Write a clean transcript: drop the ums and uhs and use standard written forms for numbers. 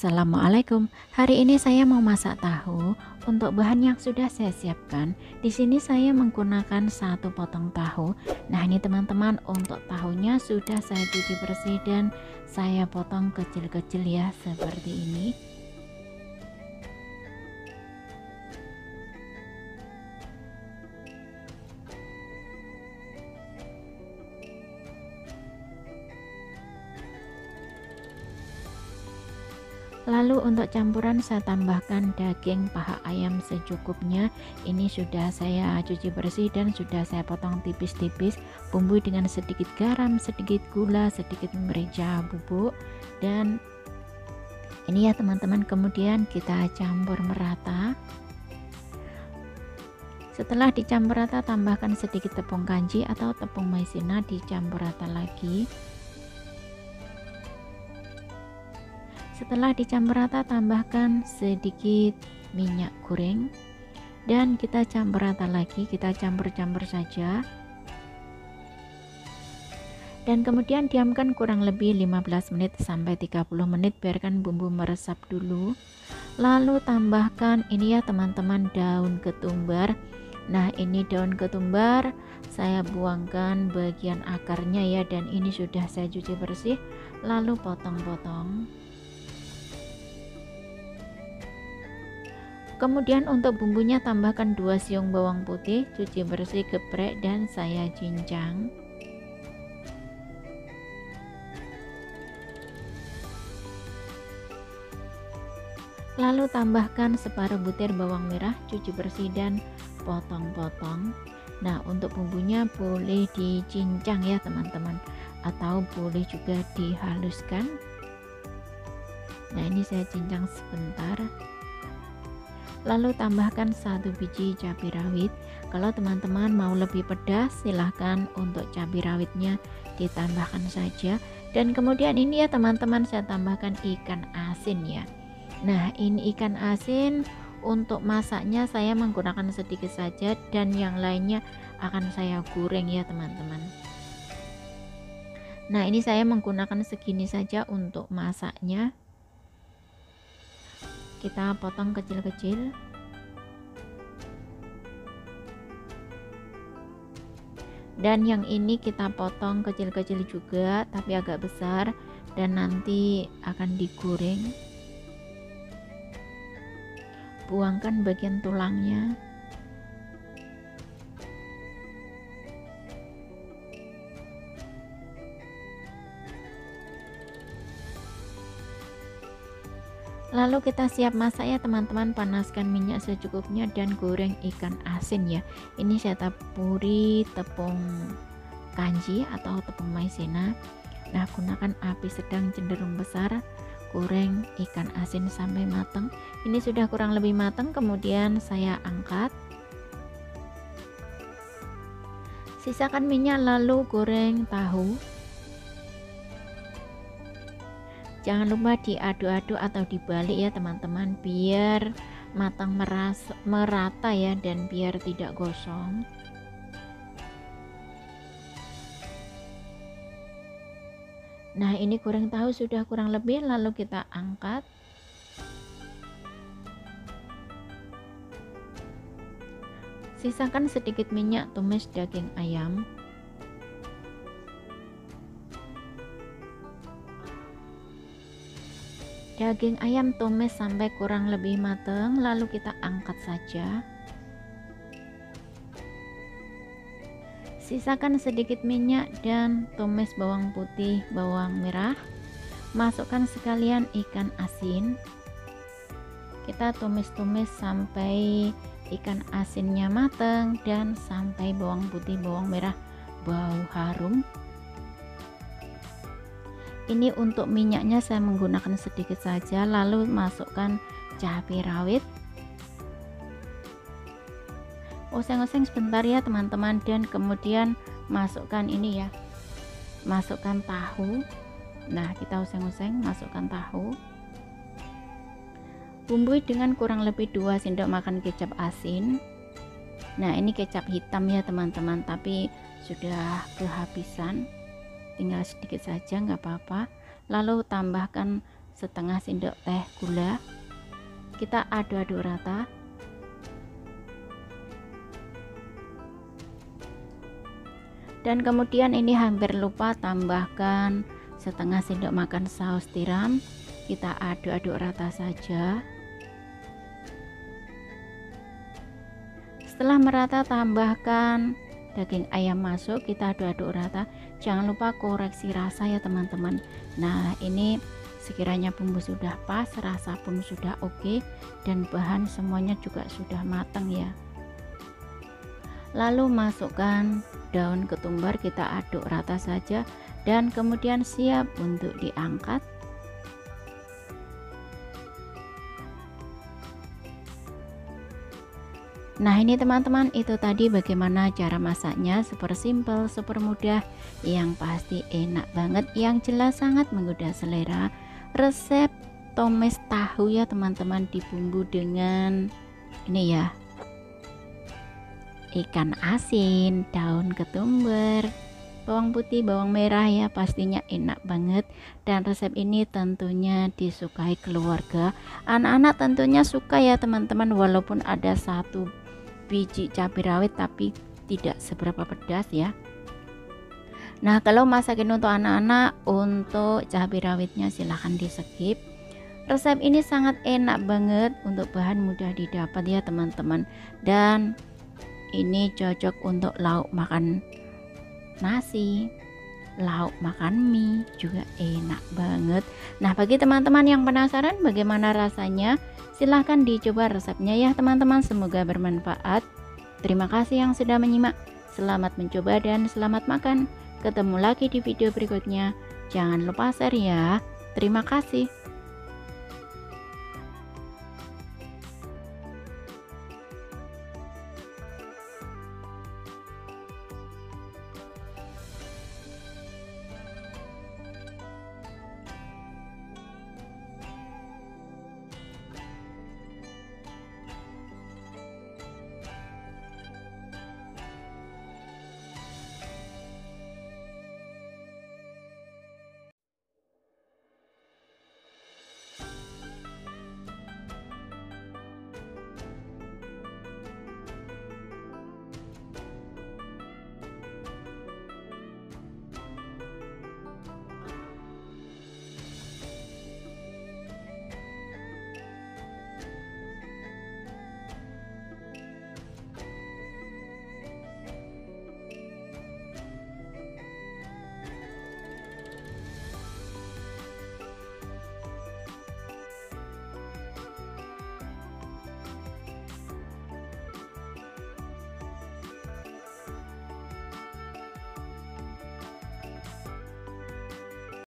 Assalamualaikum. Hari ini saya mau masak tahu. Untuk bahan yang sudah saya siapkan, di sini saya menggunakan 1 potong tahu. Nah, ini teman-teman, untuk tahunya sudah saya cuci bersih dan saya potong kecil-kecil ya, seperti ini. Lalu untuk campuran saya tambahkan daging paha ayam secukupnya. Ini sudah saya cuci bersih dan sudah saya potong tipis-tipis. Bumbui dengan sedikit garam, sedikit gula, sedikit merica bubuk, dan ini ya teman-teman. Kemudian kita campur merata. Setelah dicampur rata, tambahkan sedikit tepung kanji atau tepung maizena, dicampur rata lagi. Setelah dicampur rata, tambahkan sedikit minyak goreng dan kita campur rata lagi, kita campur-campur saja. Dan kemudian diamkan kurang lebih 15 menit sampai 30 menit, biarkan bumbu meresap dulu. Lalu tambahkan ini ya teman-teman, daun ketumbar. Nah, ini daun ketumbar saya buangkan bagian akarnya ya, dan ini sudah saya cuci bersih, lalu potong-potong. Kemudian untuk bumbunya tambahkan 2 siung bawang putih, cuci bersih, geprek, dan saya cincang. Lalu tambahkan separuh butir bawang merah, cuci bersih dan potong-potong. Nah, untuk bumbunya boleh dicincang ya teman-teman, atau boleh juga dihaluskan. Nah, ini saya cincang sebentar. Lalu tambahkan 1 biji cabai rawit. Kalau teman-teman mau lebih pedas, silahkan untuk cabai rawitnya ditambahkan saja. Dan kemudian ini ya teman-teman, saya tambahkan ikan asin ya. Nah, ini ikan asin, untuk masaknya saya menggunakan sedikit saja dan yang lainnya akan saya goreng ya teman-teman. Nah, ini saya menggunakan segini saja untuk masaknya. Kita potong kecil-kecil. Dan yang ini kita potong kecil-kecil juga, tapi agak besar, dan nanti akan digoreng. Buangkan bagian tulangnya. Lalu kita siap masak ya teman-teman. Panaskan minyak secukupnya dan goreng ikan asin ya. Ini saya taburi tepung kanji atau tepung maizena. Nah, gunakan api sedang cenderung besar. Goreng ikan asin sampai matang. Ini sudah kurang lebih matang, kemudian saya angkat. Sisakan minyak lalu goreng tahu. Jangan lupa diaduk-aduk atau dibalik ya teman-teman, biar matang merata ya, dan biar tidak gosong. Nah, ini goreng tahu sudah kurang lebih, lalu kita angkat. Sisakan sedikit minyak, tumis daging ayam. Daging ayam tumis sampai kurang lebih matang, lalu kita angkat saja. Sisakan sedikit minyak dan tumis bawang putih, bawang merah. Masukkan sekalian ikan asin. Kita tumis-tumis sampai ikan asinnya matang dan sampai bawang putih, bawang merah bau harum. Ini untuk minyaknya saya menggunakan sedikit saja, lalu masukkan cabai rawit. Oseng-oseng sebentar ya teman-teman, dan kemudian masukkan ini ya, masukkan tahu. Nah, kita oseng-oseng, masukkan tahu. Bumbui dengan kurang lebih 2 sendok makan kecap asin. Nah, ini kecap hitam ya teman-teman, tapi sudah kehabisan, tinggal sedikit saja, nggak apa-apa. Lalu tambahkan setengah sendok teh gula. Kita aduk-aduk rata. Dan kemudian ini hampir lupa tambahkan setengah sendok makan saus tiram. Kita aduk-aduk rata saja. Setelah merata, tambahkan daging ayam masuk, kita aduk-aduk rata. Jangan lupa koreksi rasa ya teman-teman. Nah, ini sekiranya bumbu sudah pas, rasa pun sudah oke, dan bahan semuanya juga sudah matang ya. Lalu masukkan daun ketumbar, kita aduk rata saja, dan kemudian siap untuk diangkat. Nah, ini teman-teman, itu tadi bagaimana cara masaknya, super simple, super mudah, yang pasti enak banget, yang jelas sangat menggoda selera. Resep tumis tahu ya teman-teman, dibumbu dengan ini ya, ikan asin, daun ketumbar, bawang putih, bawang merah ya, pastinya enak banget. Dan resep ini tentunya disukai keluarga, anak-anak tentunya suka ya teman-teman, walaupun ada satu biji cabai rawit tapi tidak seberapa pedas ya. Nah, kalau masakin untuk anak-anak, untuk cabai rawitnya silahkan di skip. Resep ini sangat enak banget, untuk bahan mudah didapat ya teman-teman, dan ini cocok untuk lauk makan nasi, lauk makan mie juga enak banget. Nah, bagi teman-teman yang penasaran bagaimana rasanya, silahkan dicoba resepnya ya teman-teman, semoga bermanfaat. Terima kasih yang sudah menyimak, selamat mencoba dan selamat makan. Ketemu lagi di video berikutnya, jangan lupa share ya. Terima kasih.